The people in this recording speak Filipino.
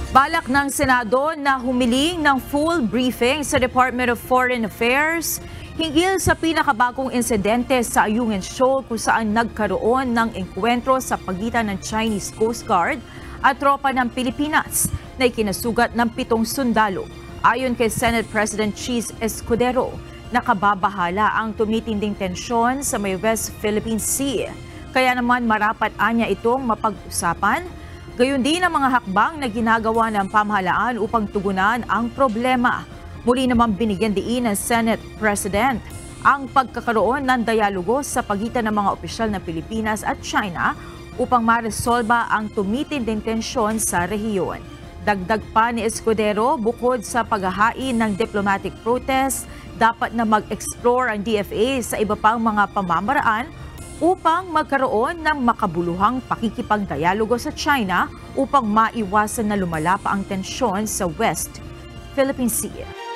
Balak ng Senado na humiling ng full briefing sa Department of Foreign Affairs hinggil sa pinakabagong insidente sa Ayungin Shoal kung saan nagkaroon ng engkwentro sa pagitan ng Chinese Coast Guard at tropa ng Pilipinas na ikinasugat ng 7 sundalo. Ayon kay Senate President Chis Escudero, nakababahala ang tumitinding tensyon sa may West Philippine Sea. Kaya naman marapat anya itong mapag-usapan. Gayon din ang mga hakbang na ginagawa ng pamahalaan upang tugunan ang problema. Muli namang binigyan diin ng Senate President ang pagkakaroon ng dialogo sa pagitan ng mga opisyal ng Pilipinas at China upang maresolba ang tumitinding tensyon sa rehiyon. Dagdag pa ni Escudero, bukod sa paghahain ng diplomatic protest, dapat na mag-explore ang DFA sa iba pang mga pamamaraan upang magkaroon ng makabuluhang pakikipagdialogo sa China upang maiwasan na lumala pa ang tensyon sa West Philippine Sea.